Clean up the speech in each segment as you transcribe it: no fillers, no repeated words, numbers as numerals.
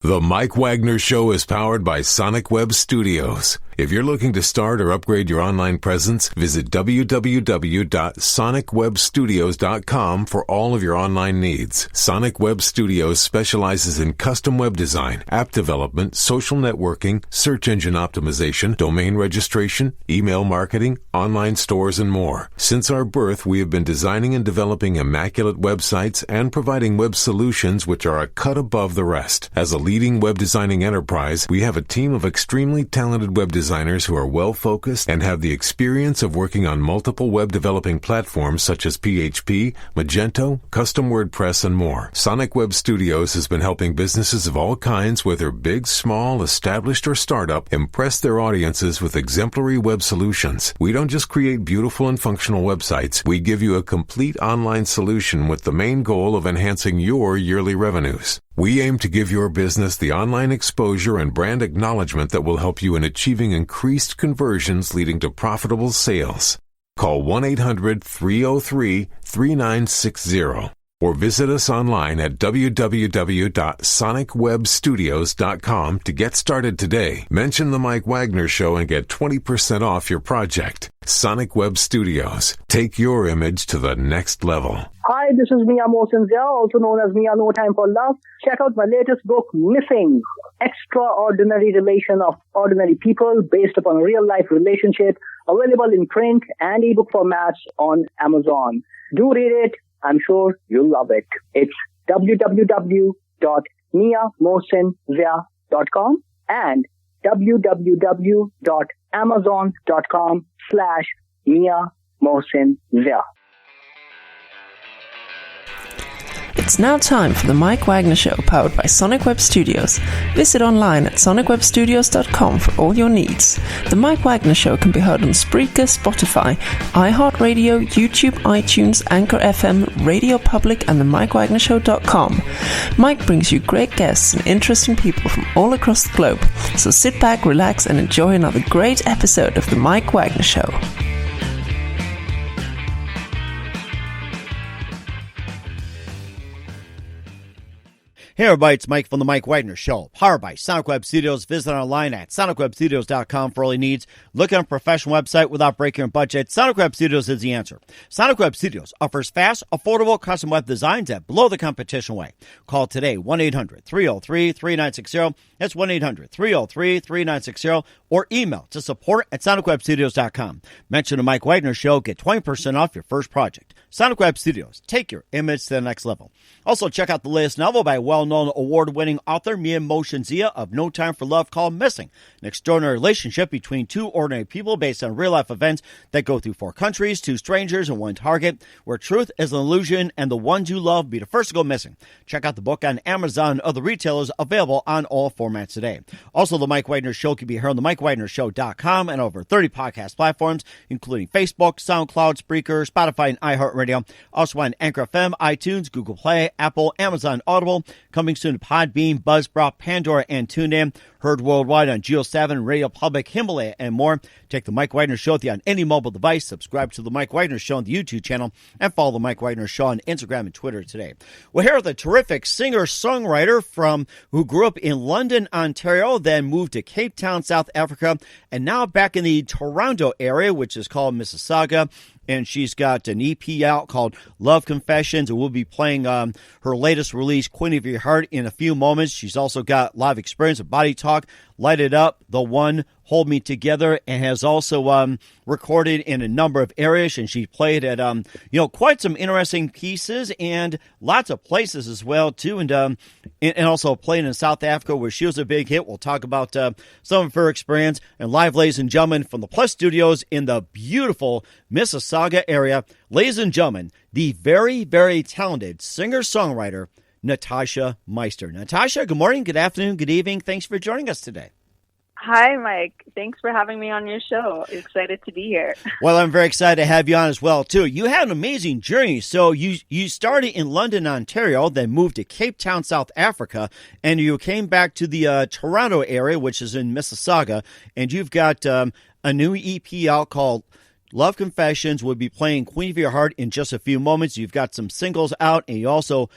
The Mike Wagner Show is powered by Sonic Web Studios. If you're looking to start or upgrade your online presence, visit www.sonicwebstudios.com for all of your online needs. Sonic Web Studios specializes in custom web design, app development, social networking, search engine optimization, domain registration, email marketing, online stores, and more. Since our birth, we have been designing and developing immaculate websites and providing web solutions which are a cut above the rest. As a leading web designing enterprise, we have a team of extremely talented web designers who are well-focused and have the experience of working on multiple web developing platforms such as PHP, Magento, custom WordPress, and more. Sonic Web Studios has been helping businesses of all kinds, whether big, small, established, or startup, impress their audiences with exemplary web solutions. We don't just create beautiful and functional websites. We give you a complete online solution with the main goal of enhancing your yearly revenues. We aim to give your business the online exposure and brand acknowledgement that will help you in achieving increased conversions leading to profitable sales. Call 1-800-303-3960 or visit us online at www.sonicwebstudios.com to get started today. Mention The Mike Wagner Show and get 20% off your project. Sonic Web Studios. Take your image to the next level. Hi, this is Mia Mosinzia, also known as Mia No Time for Love. Check out my latest book, Missing, Extraordinary Relation of Ordinary People, based upon a real-life relationship, available in print and ebook formats on Amazon. Do read it. I'm sure you'll love it. It's www.miamosinzia.com and www.amazon.com/Mia It's now time for the Mike Wagner Show, powered by Sonic Web Studios. Visit online at sonicwebstudios.com for all your needs. The Mike Wagner Show can be heard on Spreaker, Spotify, iHeartradio, YouTube, iTunes, Anchor FM, Radio Public, and themikewagnershow.com. Mike brings you great guests and interesting people from all across the globe. So sit back, relax, and enjoy another great episode of the Mike Wagner Show. Hey everybody, it's Mike from The Mike Wagner Show, powered by Sonic Web Studios. Visit online at sonicwebstudios.com for all your needs. Look at a professional website without breaking your budget. Sonic Web Studios is the answer. Sonic Web Studios offers fast, affordable custom web designs that blow the competition away. Call today, 1-800-303-3960. That's 1-800-303-3960. Or email to support@sonicwebstudios.com. Mention The Mike Wagner Show. Get 20% off your first project. Sonic Web Studios. Take your image to the next level. Also, check out the latest novel by well-known award-winning author Mia Mosinzia of No Time for Love, called Missing, an extraordinary relationship between two ordinary people based on real-life events that go through 4 countries, 2 strangers, and 1 target, where truth is an illusion and the ones you love be the first to go missing. Check out the book on Amazon and other retailers, available on all formats today. Also, The Mike Wagner Show can be heard on themikewagnershow.com and over 30 podcast platforms, including Facebook, SoundCloud, Spreaker, Spotify, and iHeartRadio. Also on Anchor FM, iTunes, Google Play, Apple, Amazon Audible, coming soon to Podbean, Buzzsprout, Pandora, and TuneIn. Heard worldwide on Geo7, Radio Public, Himalaya, and more. Take The Mike Wagner Show with you on any mobile device. Subscribe to The Mike Wagner Show on the YouTube channel, and follow The Mike Wagner Show on Instagram and Twitter today. We're here with a terrific singer-songwriter who grew up in London, Ontario, then moved to Cape Town, South Africa, and now back in the Toronto area, which is called Mississauga. And she's got an EP out called Love Confessions, and we'll be playing her latest release, Queen of Your Heart, in a few moments. She's also got live experience with Body Talk, Light It Up, The One, Hold Me Together, and has also recorded in a number of areas. And she played at quite some interesting pieces and lots of places as well too. And also playing in South Africa, where she was a big hit. We'll talk about some of her experience. And live, ladies and gentlemen, from the Plus Studios in the beautiful Mississauga area, ladies and gentlemen, the very, very talented singer-songwriter Natasha Meister. Natasha, good morning, good afternoon, good evening. Thanks for joining us today. Hi, Mike. Thanks for having me on your show. Excited to be here. Well, I'm very excited to have you on as well, too. You had an amazing journey. So you started in London, Ontario, then moved to Cape Town, South Africa, and you came back to the Toronto area, which is in Mississauga, and you've got a new EP out called Love Confessions. We'll be playing Queen of Your Heart in just a few moments. You've got some singles out, and you also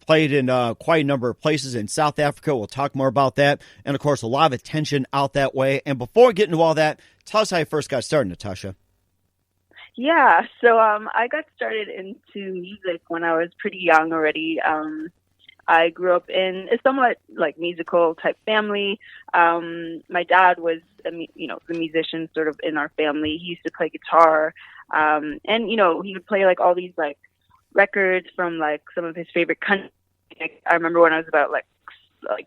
played in quite a number of places in South Africa. We'll talk more about that. And, of course, a lot of attention out that way. And before getting to all that, tell us how you first got started, Natasha. Yeah, so I got started into music when I was pretty young already. I grew up in a somewhat like musical type family. My dad was, the musician sort of in our family. He used to play guitar, and he would play like all these like records from like some of his favorite country. I remember when I was about like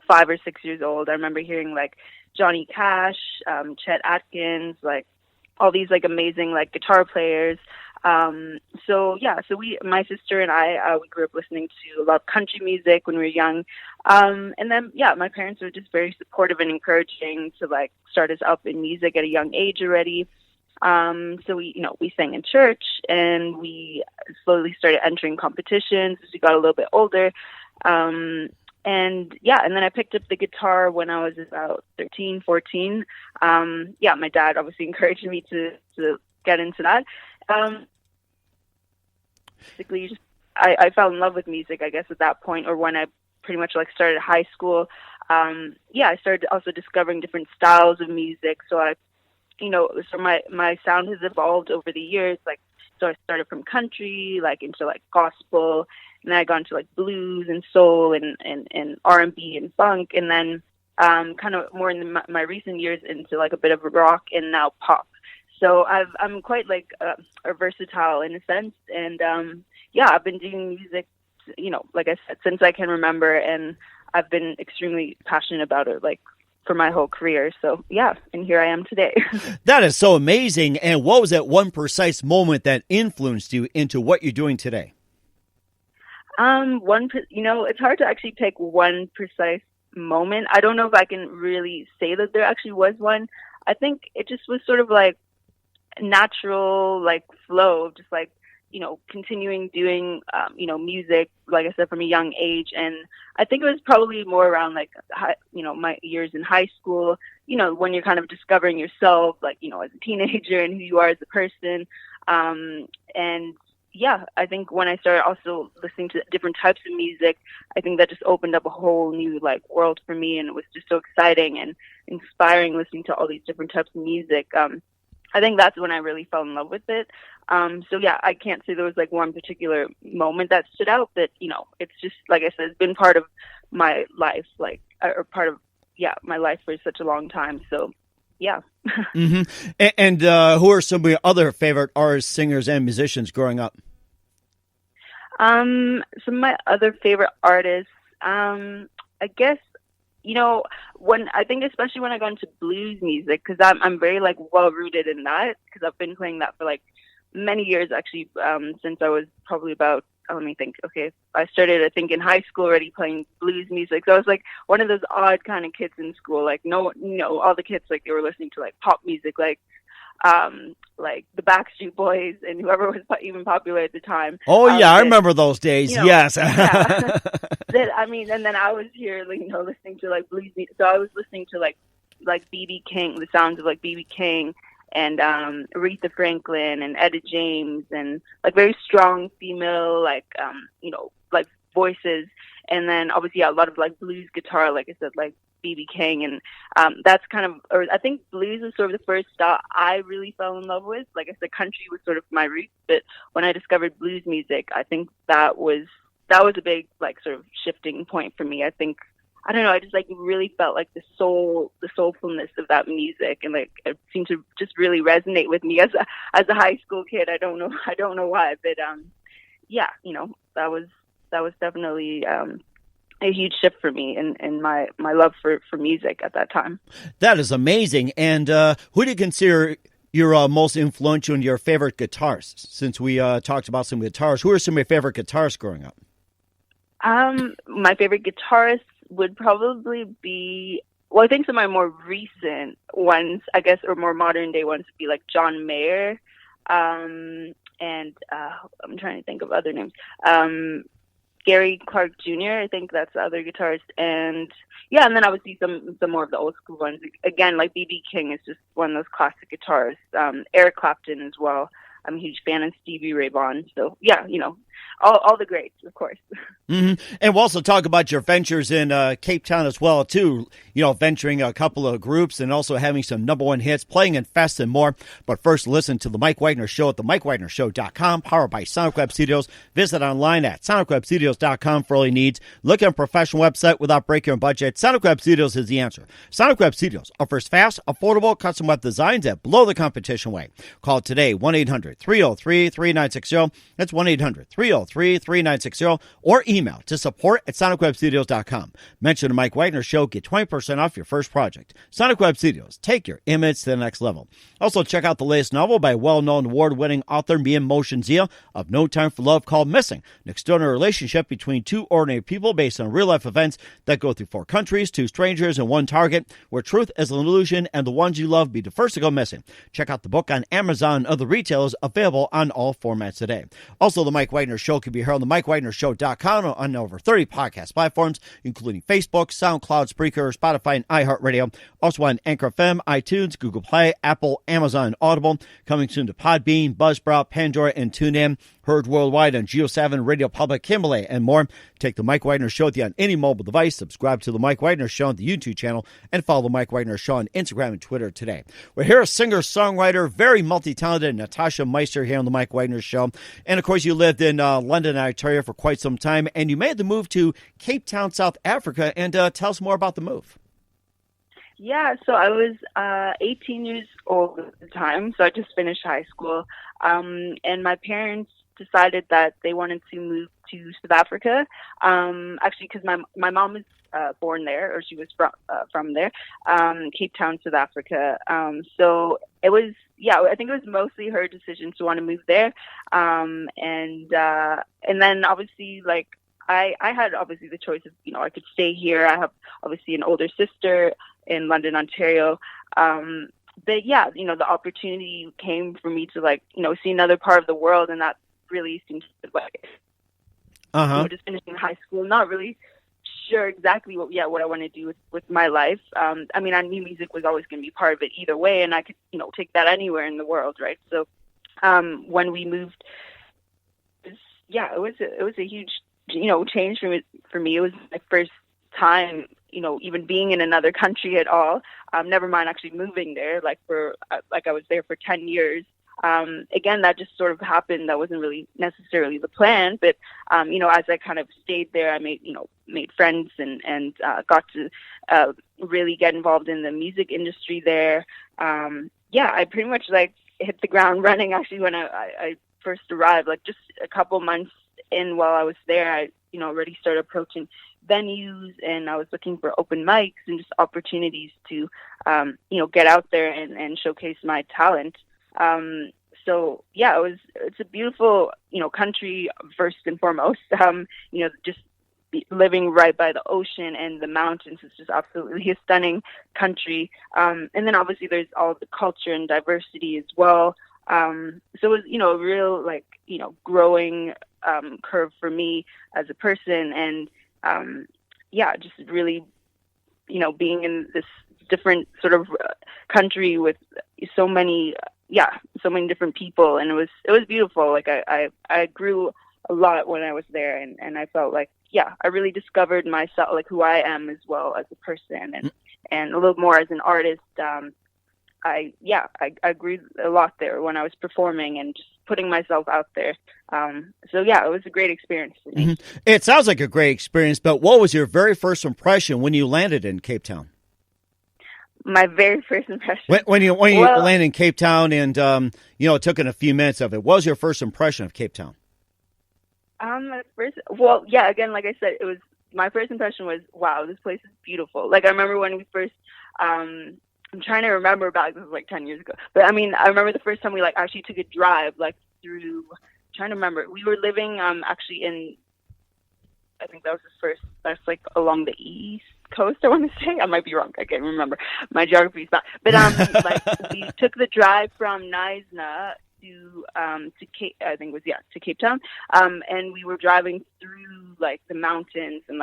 5 or 6 years old. I remember hearing like Johnny Cash, Chet Atkins, like all these like amazing like guitar players. So my sister and I, we grew up listening to a lot of country music when we were young. And then, my parents were just very supportive and encouraging to like start us up in music at a young age already. So we sang in church, and we slowly started entering competitions as we got a little bit older. And then I picked up the guitar when I was about 13, 14. My dad obviously encouraged me to get into that. Basically, I fell in love with music, I guess, at that point, or when I pretty much like started high school. I started also discovering different styles of music. So my sound has evolved over the years. Like, so I started from country, like into like gospel, and then I got into like blues and soul and R&B and funk, and then kind of more in my recent years into like a bit of rock and now pop. So I'm quite like a versatile in a sense, and I've been doing music, like I said, since I can remember, and I've been extremely passionate about it, like for my whole career. So and here I am today. That is so amazing. And what was that one precise moment that influenced you into what you're doing today? It's hard to actually pick one precise moment. I don't know if I can really say that there actually was one. I think it just was sort of like natural like flow of just like continuing doing music, like I said, from a young age. And I think it was probably more around like my years in high school, when you're kind of discovering yourself, like as a teenager and who you are as a person. I think when I started also listening to different types of music, I think that just opened up a whole new like world for me, and it was just so exciting and inspiring listening to all these different types of music. I think that's when I really fell in love with it. I can't say there was like one particular moment that stood out, but it's just, like I said, it's been part of my life, like, or part of, my life for such a long time. So, yeah. Mm-hmm. And who are some of your other favorite artists, singers, and musicians growing up? Some of my other favorite artists, I guess, especially when I got into blues music, because I'm very like well rooted in that, because I've been playing that for like many years actually, since I was probably about, let me think. Okay, I started, I think, in high school already playing blues music. So I was like one of those odd kind of kids in school. Like all the kids, like they were listening to like pop music, like the Backstreet Boys and whoever was even popular at the time. Oh yeah, I remember those days. Yes. And then I was here, listening to like blues music. So I was listening to like B.B. King, the sounds of like B.B. King and Aretha Franklin and Etta James, and like very strong female like voices. And then obviously a lot of like blues guitar, like I said, like B.B. King, and that's kind of, or I think blues was sort of the first style I really fell in love with. Like I said, country was sort of my roots, but when I discovered blues music, I think that was a big like sort of shifting point for me. I think, I don't know, I just like really felt like the soulfulness of that music, and like it seemed to just really resonate with me as a high school kid. I don't know why, but that was definitely a huge shift for me in my love for music at that time. That is amazing. And who do you consider your most influential and your favorite guitarists? Since we talked about some guitarists, who are some of your favorite guitarists growing up? My favorite guitarists would probably be, well, I think some of my more recent ones, I guess, or more modern day ones would be like John Mayer, and I'm trying to think of other names. Gary Clark Jr., I think that's the other guitarist. And then obviously some more of the old school ones. Again, like B.B. King is just one of those classic guitarists. Eric Clapton as well. I'm a huge fan of Stevie Ray Vaughan. So yeah, all the greats, of course. Mm-hmm. And we'll also talk about your ventures in Cape Town as well, too. Venturing a couple of groups and also having some number one hits, playing in fests and more. But first, listen to The Mike Wagner Show at themikewagnershow.com, powered by Sonic Web Studios. Visit online at sonicwebstudios.com for all your needs. Look at a professional website without breaking your budget. Sonic Web Studios is the answer. Sonic Web Studios offers fast, affordable, custom web designs that blow the competition away. Call today, 1-800-303-3960. That's 1-800-303-3960. Or email to support@sonicwebstudios.com. Mention the Mike Wagner Show. Get 20% off your first project. Sonic Web Studios. Take your image to the next level. Also, check out the latest novel by well-known award-winning author Mia Motion Zia of No Time for Love, called Missing, an extraordinary relationship between two ordinary people based on real-life events that go through 4 countries, 2 strangers, and 1 target, where truth is an illusion and the ones you love be the first to go missing. Check out the book on Amazon and other retailers, available on all formats today. Also, the Mike Wagner Show can be heard on themikewagnershow.com on over 30 podcast platforms, including Facebook, SoundCloud, Spreaker, Spotify, and iHeartRadio. Also on Anchor FM, iTunes, Google Play, Apple, Amazon, and Audible. Coming soon to Podbean, Buzzsprout, Pandora, and TuneIn. Heard worldwide on Geo7, Radio Public, Kimberley, and more. Take the Mike Wagner Show with you on any mobile device. Subscribe to the Mike Wagner Show on the YouTube channel, and follow the Mike Wagner Show on Instagram and Twitter today. We're here, a singer-songwriter, very multi-talented Natasha Meister here on the Mike Wagner Show. And, of course, you lived in London, Ontario for quite some time, and you made the move to Cape Town, South Africa. And tell us more about the move. Yeah, so I was 18 years old at the time, so I just finished high school. And my parents decided that they wanted to move to South Africa, actually because my mom was born there, or she was from there, Cape Town, South Africa. So it was, I think it was mostly her decision to want to move there. And then obviously, like, I had obviously the choice of, I could stay here. I have obviously an older sister in London, Ontario. But yeah, the opportunity came for me to, like, see another part of the world, and that really seemed like, just finishing high school, not really sure exactly what I want to do with my life. I mean, I knew music was always going to be part of it either way, and I could, take that anywhere in the world, right? So when we moved, it was a huge, change for me. It was my first time, even being in another country at all. Never mind actually moving there, like I was there for 10 years. Again, that just sort of happened. That wasn't really necessarily the plan, but, as I kind of stayed there, I made friends and got to, really get involved in the music industry there. I pretty much hit the ground running actually when I first arrived, like just a couple months in while I was there. I, already started approaching venues, and I was looking for open mics and just opportunities to, get out there and showcase my talent. It's a beautiful, country first and foremost, just living right by the ocean and the mountains. It's just absolutely a stunning country. And then obviously there's all the culture and diversity as well. So it was, a real, growing, curve for me as a person. And, just really, being in this different sort of country with so many different people, and it was beautiful. Like I grew a lot when I was there, and I felt like, I really discovered myself, like who I am as well as a person, and a little more as an artist. I grew a lot there when I was performing and just putting myself out there. It was a great experience for me. Mm-hmm. It sounds like a great experience, but what was your very first impression when you landed in Cape Town? My very first impression. When you landed in Cape Town, and it took in a few minutes of it, what was your first impression of Cape Town? Again, like I said, it was, my first impression was, wow, this place is beautiful. Like I remember when we first, I'm trying to remember back, this was like 10 years ago, but I mean, I remember the first time we actually took a drive through, I'm trying to remember, we were living actually in, I think that was that's along the east coast, I want to say. I might be wrong. I can't remember. My geography is bad. But we took the drive from Knysna to Cape, I think it was, to Cape Town. And we were driving through the mountains and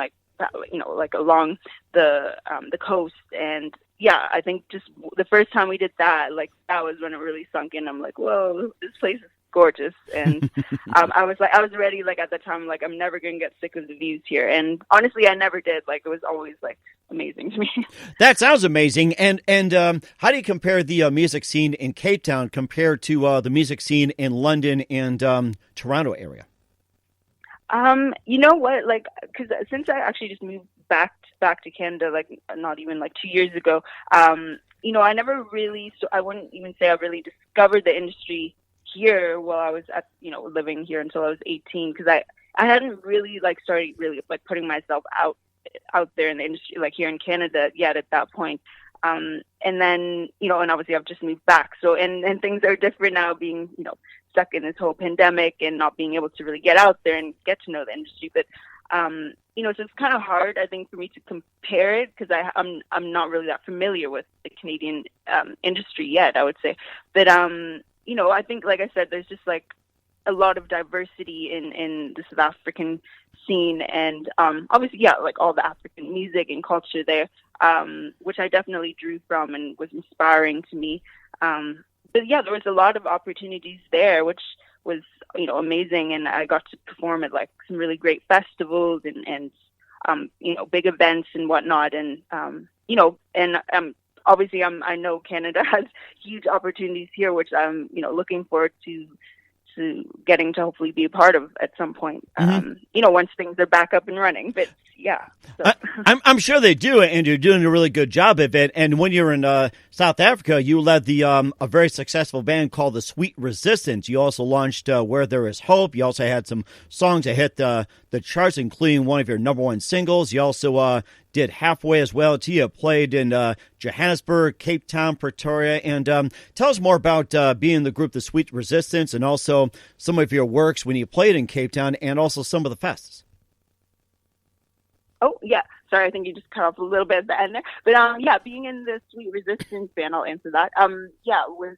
along the coast. And I think just the first time we did that, that was when it really sunk in. I'm like, whoa, this place is gorgeous. And I was ready, like, at the time, like, I'm never going to get sick of the views here. And honestly, I never did. Like, it was always, like, amazing to me. That sounds amazing. And how do you compare the music scene in Cape Town compared to the music scene in London and Toronto area? You know what? Like, because since I actually just moved back to Canada, like, not even like 2 years ago, you know, I never really, so I wouldn't even say I really discovered the industry here while I was living here until I was 18, because I hadn't really like started really like putting myself out there in the industry, like here in Canada yet at that point. And then, you know, and obviously I've just moved back. So, and things are different now, being, you know, stuck in this whole pandemic and not being able to really get out there and get to know the industry. But, you know, so it's kind of hard, I think, for me to compare it, because I'm not really that familiar with the Canadian industry yet, I would say. But, you know, I think, like I said, there's just like a lot of diversity in the South African scene, and obviously, yeah, like all the African music and culture there, which I definitely drew from and was inspiring to me. But yeah, there was a lot of opportunities there, which was, you know, amazing, and I got to perform at like some really great festivals and you know, big events and whatnot, and you know, and obviously I know Canada has huge opportunities here, which I'm, you know, looking forward to getting to hopefully be a part of at some point, you know, once things are back up and running. But yeah. So. I'm sure they do, and you're doing a really good job of it. And when you're in South Africa, you led a very successful band called the Sweet Resistance. You also launched Where There Is Hope. You also had some songs that hit the charts, including one of your number one singles. You also did Halfway as well, too. You played in Johannesburg, Cape Town, Pretoria. And tell us more about being in the group The Sweet Resistance, and also some of your works when you played in Cape Town, and also some of the fests. Oh, yeah. Sorry, I think you just cut off a little bit at the end there. But yeah, being in the Sweet Resistance band, I'll answer that. Yeah, it was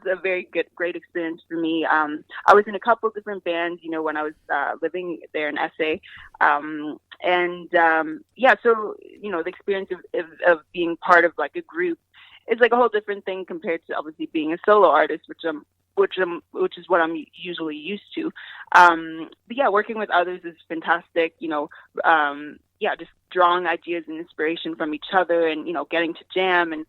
a very great experience for me. I was in a couple of different bands, you know, when I was living there in SA. Yeah, so, you know, the experience of being part of like a group is like a whole different thing compared to obviously being a solo artist, which is what I'm usually used to. But yeah, working with others is fantastic, you know, yeah, just drawing ideas and inspiration from each other, and, you know, getting to jam, and,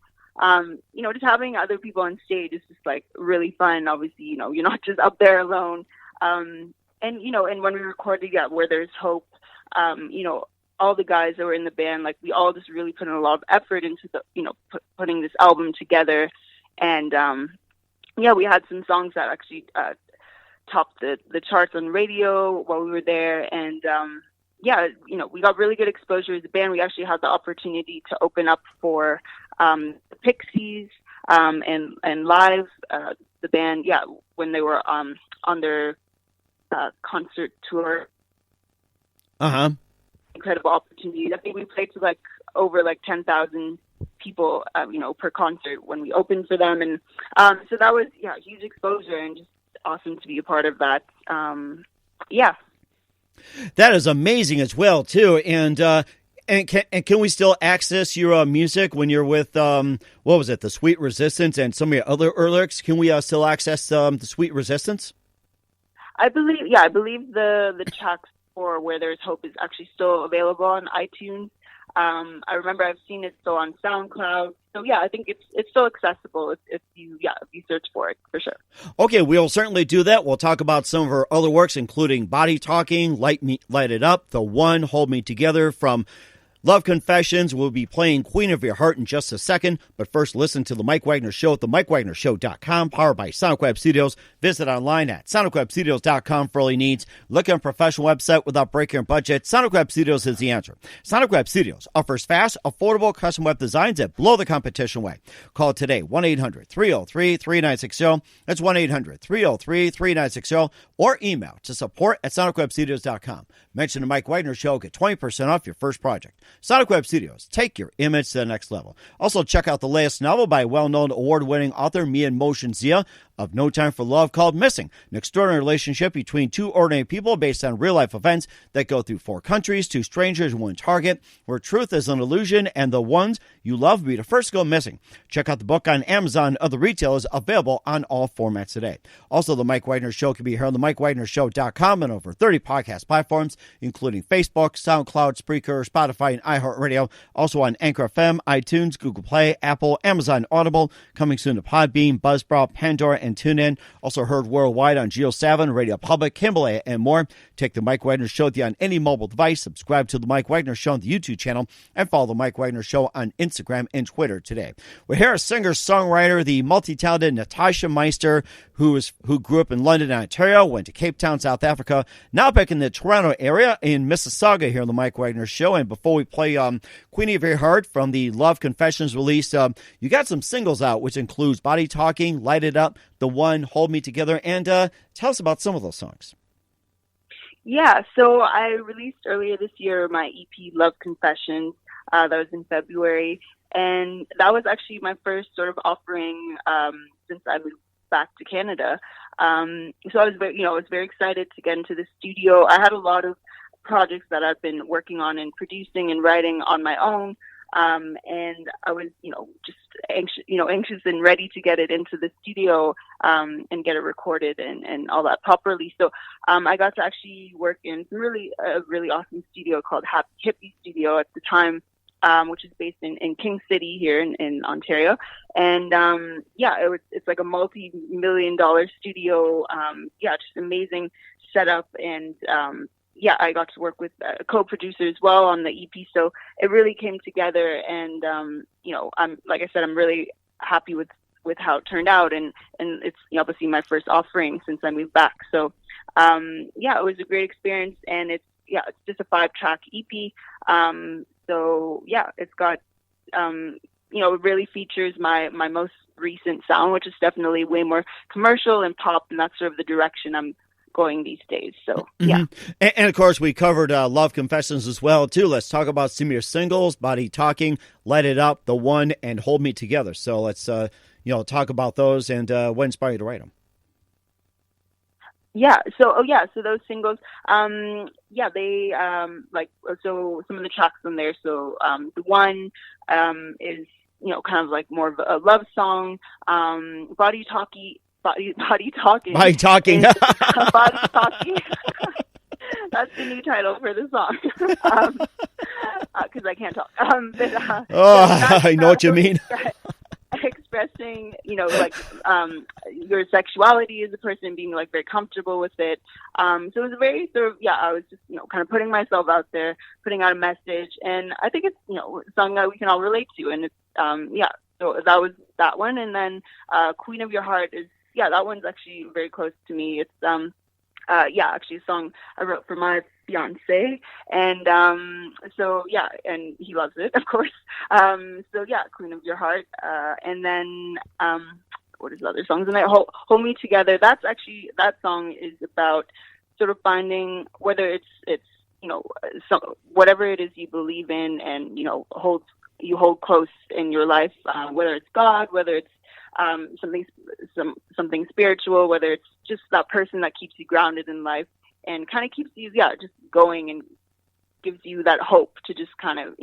you know, just having other people on stage is just like really fun. Obviously, you know, you're not just up there alone. And, you know, and when we recorded Where There's Hope, you know, all the guys that were in the band, like, we all just really put in a lot of effort into the, you know, putting this album together. And, yeah, we had some songs that actually topped the charts on radio while we were there. And, yeah, you know, we got really good exposure as a band. We actually had the opportunity to open up for the Pixies and live the band, yeah, when they were on their concert tour. Uh-huh. Incredible opportunity. I think we played to like over like 10,000 people, you know, per concert when we opened for them. And so that was, yeah, huge exposure, and just awesome to be a part of that. Yeah. That is amazing as well, too. And can we still access your music when you're with, what was it, the Sweet Resistance and some of your other lyrics? Can we still access the Sweet Resistance? I believe the tracks for Where There's Hope is actually still available on iTunes. I remember I've seen it still on SoundCloud. So yeah, I think it's still accessible if you search for it, for sure. Okay, we'll certainly do that. We'll talk about some of her other works, including Body Talking, Light It Up, The One, Hold Me Together, from Love Confessions. We'll be playing Queen of Your Heart in just a second, but first listen to The Mike Wagner Show at themikewagnershow.com, powered by Sonic Web Studios. Visit online at sonicwebstudios.com for all your needs. Look at a professional website without breaking your budget. Sonic Web Studios is the answer. Sonic Web Studios offers fast, affordable custom web designs that blow the competition away. Call today, 1-800-303-3960. That's 1-800-303-3960, or email to support@sonicwebstudios.com. Mention The Mike Wagner Show, get 20% off your first project. Sonic Web Studios, take your image to the next level. Also, check out the latest novel by well-known award-winning author Mia Motion Zia, of No Time for Love called Missing, an extraordinary relationship between two ordinary people based on real-life events that go through 4 countries, 2 strangers, 1 target, where truth is an illusion and the ones you love be the first to go missing. Check out the book on Amazon and other retailers, available on all formats today. Also, The Mike Wagner Show can be heard on themikewagnershow.com and over 30 podcast platforms, including Facebook, SoundCloud, Spreaker, Spotify, and iHeartRadio. Also on Anchor FM, iTunes, Google Play, Apple, Amazon Audible, coming soon to Podbean, Buzzsprout, Pandora, and TuneIn. Also heard worldwide on Geo7, Radio Public, Himalaya, and more. Take The Mike Wagner Show with you on any mobile device. Subscribe to The Mike Wagner Show on the YouTube channel, and follow The Mike Wagner Show on Instagram and Twitter today. We're here, a singer-songwriter, the multi-talented Natasha Meister, who grew up in London, Ontario, went to Cape Town, South Africa, now back in the Toronto area in Mississauga here on The Mike Wagner Show. And before we play Queen of Your Heart from the Love Confessions release, you got some singles out, which includes Body Talking, Light It Up, The One, Hold Me Together, and tell us about some of those songs. Yeah, so I released earlier this year my EP, Love Confessions. That was in February, and that was actually my first sort of offering since I moved back to Canada. So I was very excited to get into the studio. I had a lot of projects that I've been working on and producing and writing on my own, and I was, just anxious and ready to get it into the studio and get it recorded and all that properly. So I got to actually work in a really awesome studio called Hippie Studio at the time, which is based in King City here in Ontario. And it's like a multi-million-dollar studio. Just amazing setup. And I got to work with a co-producer as well on the EP. So it really came together. And I'm really happy with how it turned out. And it's obviously my first offering since I moved back. So it was a great experience. And it's just a 5-track EP. It's got, it really features my most recent sound, which is definitely way more commercial and pop, and that's sort of the direction I'm going these days. So, yeah. And of course, we covered Love Confessions as well, too. Let's talk about some of your singles, Body Talking, Light It Up, The One, and Hold Me Together. So let's, talk about those and what inspired you to write them. So those singles, they, so some of the tracks on there. So, The One, is, kind of like more of a love song. Body Talking. Body Talking. Body Talking. That's the new title for the song. Because I can't talk. I know what you mean. Expressing, your sexuality as a person, being like very comfortable with it. So it was very sort of, I was just, kind of putting myself out there, putting out a message. And I think it's, a song that we can all relate to. And it's, so that was that one. And then Queen of Your Heart is, that one's actually very close to me. It's, actually a song I wrote for my fiance, and and he loves it, of course. Queen of Your Heart, and then what is the other songs in there? Hold Me Together. That song is about sort of finding whether it's whatever it is you believe in, and hold close in your life, whether it's God, whether it's something spiritual, whether it's just that person that keeps you grounded in life and kind of keeps you just going and gives you that hope to just kind of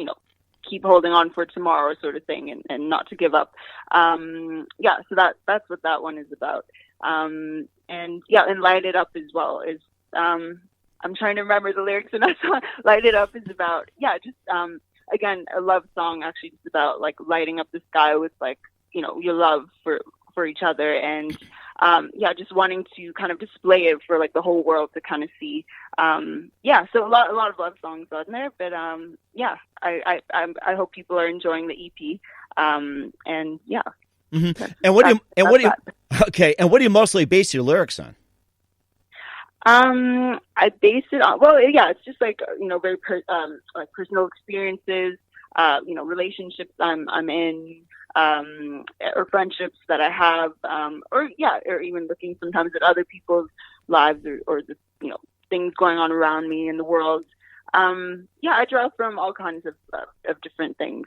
keep holding on for tomorrow sort of thing, and not to give up. So that's what that one is about. And Light It Up as well is I'm trying to remember the lyrics in that song. Light It Up is about again, a love song, actually, just about like lighting up the sky with like your love for each other, and just wanting to kind of display it for like the whole world to kind of see. So a lot of love songs on there, but I hope people are enjoying the EP. And what do you mostly base your lyrics on? I base it on, it's just like, very like personal experiences, relationships I'm in, or friendships that I have, or even looking sometimes at other people's lives or the, things going on around me in the world. I draw from all kinds of different things,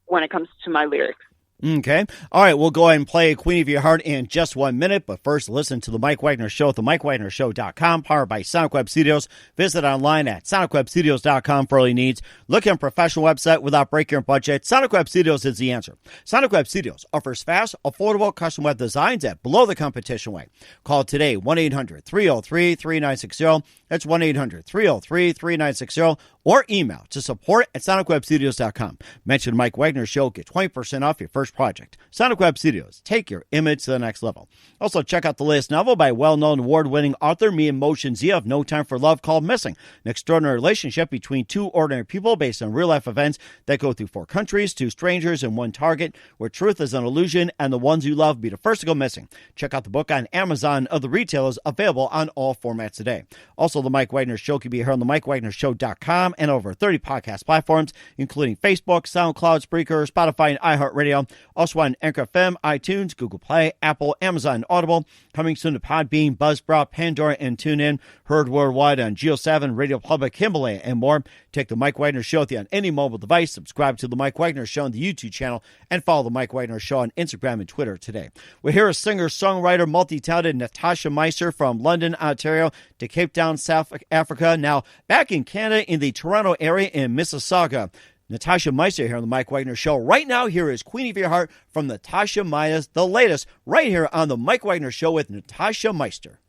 when it comes to my lyrics. Okay. All right. We'll go ahead and play Queen of Your Heart in just 1 minute. But first, listen to The Mike Wagner Show at themikewagnershow.com, powered by Sonic Web Studios. Visit online at sonicwebstudios.com for all your needs. Look at a professional website without breaking your budget. Sonic Web Studios is the answer. Sonic Web Studios offers fast, affordable custom web designs at below the competition rate. Call today, 1-800-303-3960. That's 1-800-303-3960. Or email to support@sonicwebstudios.com. Mention Mike Wagner Show. Get 20% off your first project. Sonic Web Studios. Take your image to the next level. Also, check out the latest novel by well-known award-winning author Me Emotion Z of No Time for Love, called Missing, an extraordinary relationship between two ordinary people based on real-life events that go through 4 countries, 2 strangers, and 1 target, where truth is an illusion and the ones you love be the first to go missing. Check out the book on Amazon and other retailers, available on all formats today. Also, The Mike Wagner Show can be heard on themikewagnershow.com and over 30 podcast platforms, including Facebook, SoundCloud, Spreaker, Spotify, and iHeartRadio. Also on Anchor FM, iTunes, Google Play, Apple, Amazon, and Audible. Coming soon to Podbean, Buzzsprout, Pandora, and TuneIn. Heard worldwide on Geo7, Radio Public, Himalaya, and more. Take The Mike Wagner Show on any mobile device. Subscribe to The Mike Wagner Show on the YouTube channel, and follow The Mike Wagner Show on Instagram and Twitter today. We'll hear a singer, songwriter, multi-talented Natasha Meister from London, Ontario to Capetown, South Africa. Now back in Canada, in the Toronto area in Mississauga. Natasha Meister here on The Mike Wagner Show. Right now, here is Queen of Your Heart from Natasha Meister, the latest, right here on The Mike Wagner Show with Natasha Meister.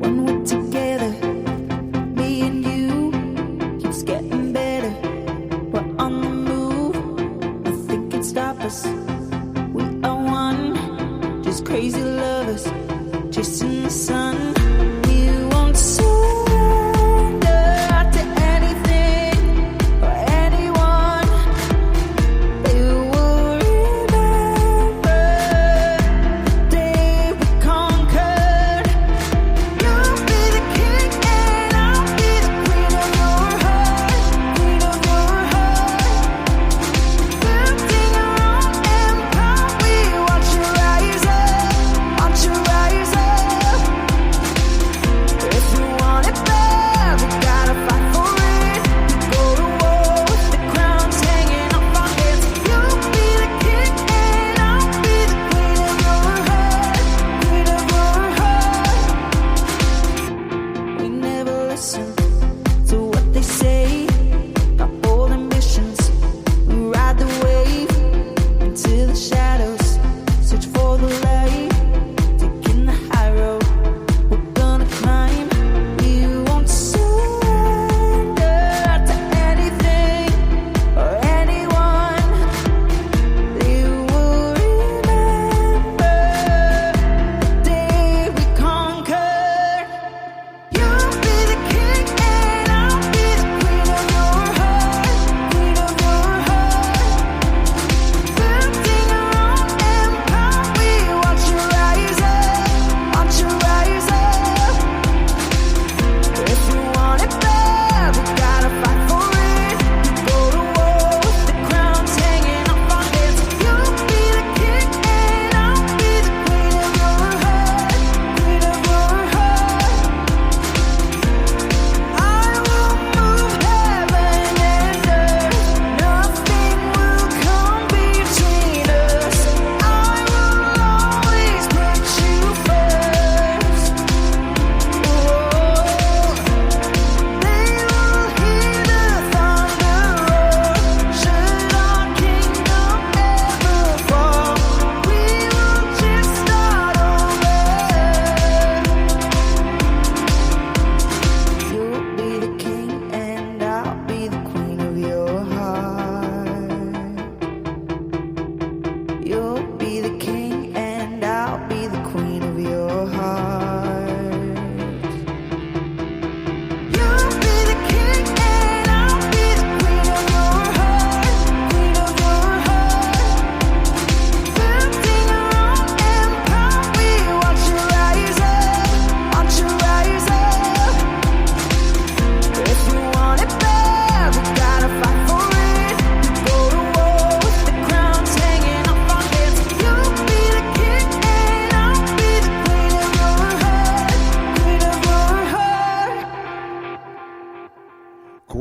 When we're together, me and you, keeps getting better. We're on the move, nothing can stop us. We are one, just crazy lovers, chasing the sun. We won't surrender to anything or anyone. They will remember the day we conquered. You'll be the king and I'll be the queen of your heart, queen of your heart. Building our own empire, we watch you rise up, watch you rise up.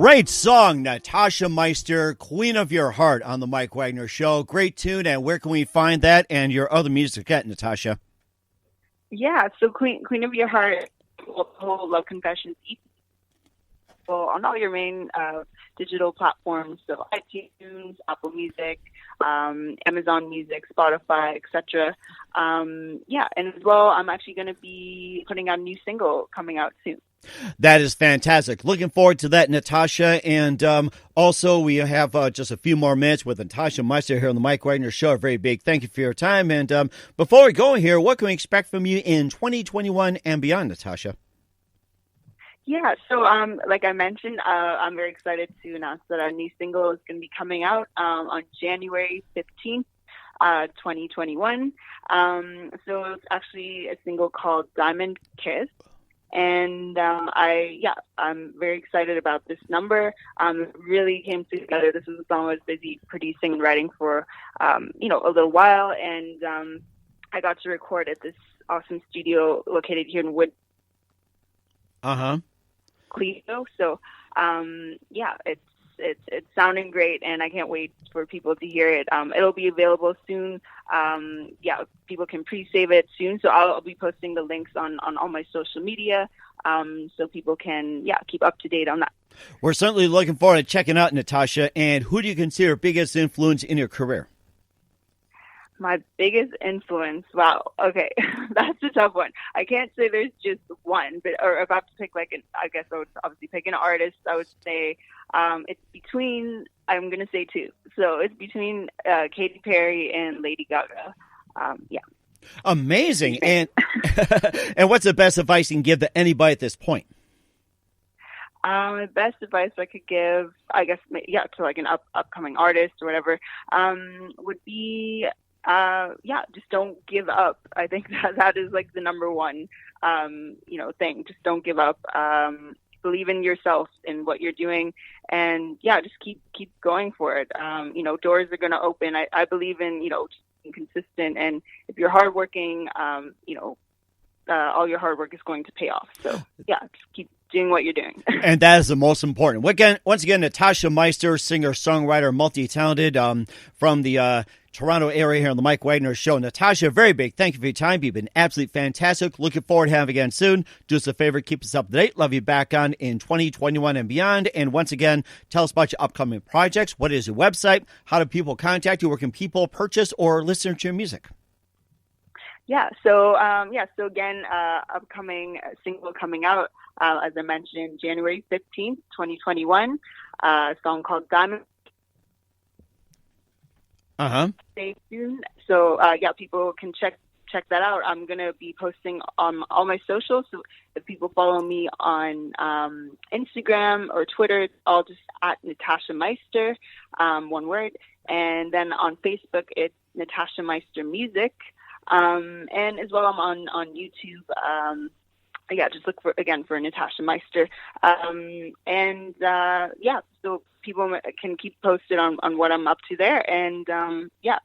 Great song, Natasha Meister, Queen of Your Heart on the Mike Wagner Show. Great tune, and where can we find that and your other music at, Natasha? Yeah, so Queen of Your Heart, whole Love Confessions, on all your main digital platforms, so iTunes, Apple Music, Amazon Music, Spotify, etc. And as well, I'm actually going to be putting out a new single coming out soon. That is fantastic. Looking forward to that, Natasha. And also, we have just a few more minutes with Natasha Meister here on the Mike Wagner Show. A very big thank you for your time. And before we go here, what can we expect from you in 2021 and beyond, Natasha? Yeah, so like I mentioned, I'm very excited to announce that our new single is going to be coming out on January 15th, 2021. So it's actually a single called Diamond Kiss. And I'm very excited about this number. It really came together. This is a song I was busy producing and writing for, a little while. And I got to record at this awesome studio located here in Wood. Cleveland. So, it's sounding great, and I can't wait for people to hear it. It'll be available soon. People can pre-save it soon. So I'll be posting the links on all my social media, so people can keep up to date on that. We're certainly looking forward to checking out Natasha. And who do you consider biggest influence in your career? My biggest influence, wow, okay, that's a tough one. I can't say there's just one, or if I have to pick I guess I would obviously pick an artist. I would say it's between, I'm going to say two. So it's between Katy Perry and Lady Gaga. Amazing. And and what's the best advice you can give to anybody at this point? The best advice I could give, I guess, to like an upcoming artist or whatever, would be, just don't give up. I think that is like the number one, thing. Just don't give up. Believe in yourself and what you're doing, and just keep going for it. Doors are going to open. I believe in, just being consistent, and if you're hardworking, all your hard work is going to pay off. So just keep doing what you're doing. And that is the most important. Once again, Natasha Meister, singer, songwriter, multi-talented, from the Toronto area here on the Mike Wagner Show. Natasha, very big thank you for your time. You've been absolutely fantastic. Looking forward to having you again soon. Do us a favor, keep us up to date. Love you back on in 2021 and beyond. And once again, tell us about your upcoming projects. What is your website? How do people contact you? Where can people purchase or listen to your music? So again, upcoming single coming out, as I mentioned, January 15th, 2021, a song called Diamond. Stay tuned. So, people can check that out. I'm going to be posting on all my socials. So if people follow me on Instagram or Twitter, it's all just at Natasha Meister, one word. And then on Facebook, it's Natasha Meister Music. And as well, I'm on YouTube. Just look for Natasha Meister. So people can keep posted on what I'm up to there. And,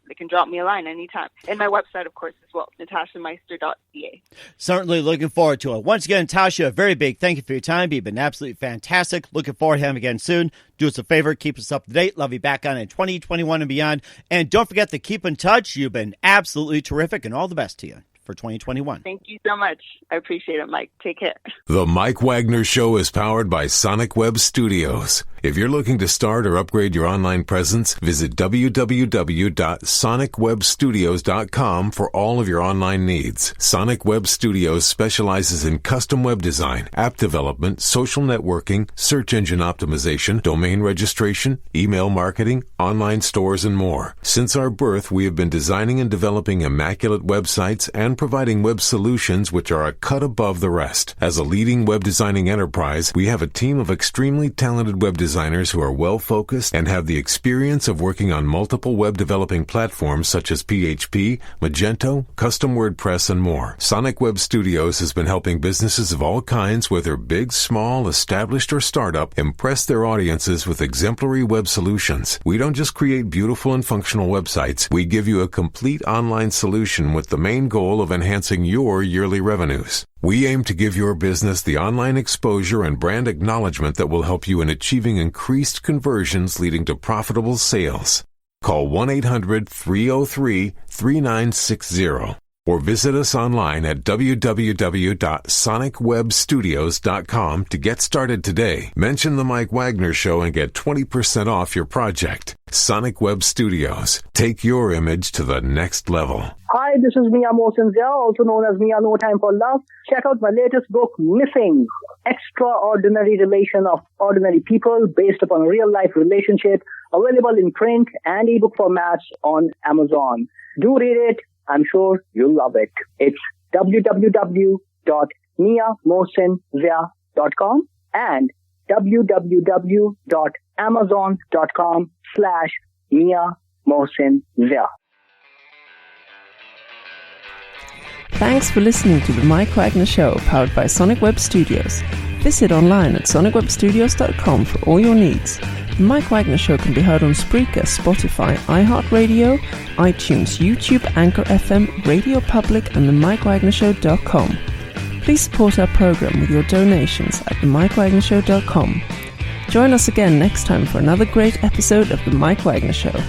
they can drop me a line anytime. And my website, of course, as well, natashameister.ca. Certainly looking forward to it. Once again, Natasha, a very big thank you for your time. You've been absolutely fantastic. Looking forward to having you again soon. Do us a favor, keep us up to date. Love you back on in 2021 and beyond. And don't forget to keep in touch. You've been absolutely terrific, and all the best to you for 2021. Thank you so much. I appreciate it, Mike. Take care. The Mike Wagner Show is powered by Sonic Web Studios. If you're looking to start or upgrade your online presence, visit www.sonicwebstudios.com for all of your online needs. Sonic Web Studios specializes in custom web design, app development, social networking, search engine optimization, domain registration, email marketing, online stores, and more. Since our birth, we have been designing and developing immaculate websites and providing web solutions which are a cut above the rest. As a leading web designing enterprise, we have a team of extremely talented web designers who are well-focused and have the experience of working on multiple web developing platforms such as PHP, Magento, Custom WordPress, and more. Sonic Web Studios has been helping businesses of all kinds, whether big, small, established, or startup, impress their audiences with exemplary web solutions. We don't just create beautiful and functional websites. We give you a complete online solution with the main goal of of enhancing your yearly revenues. We aim to give your business the online exposure and brand acknowledgement that will help you in achieving increased conversions leading to profitable sales. Call 1-800-303-3960 or visit us online at www.sonicwebstudios.com to get started today. Mention The Mike Wagner Show and get 20% off your project. Sonic Web Studios. Take your image to the next level. Hi, this is Mia Mosinzia, also known as Mia No Time for Love. Check out my latest book, Missing, Extraordinary Relation of Ordinary People based upon a real-life relationship, available in print and ebook formats on Amazon. Do read it. I'm sure you'll love it. It's www.miamosinzia.com and www.amazon.com/miamosinzia. Thanks for listening to The Mike Wagner Show, powered by Sonic Web Studios. Visit online at sonicwebstudios.com for all your needs. The Mike Wagner Show can be heard on Spreaker, Spotify, iHeartradio, iTunes, YouTube, Anchor FM, Radio Public, and themikewagnershow.com. Please support our program with your donations at themikewagnershow.com. Join us again next time for another great episode of The Mike Wagner Show.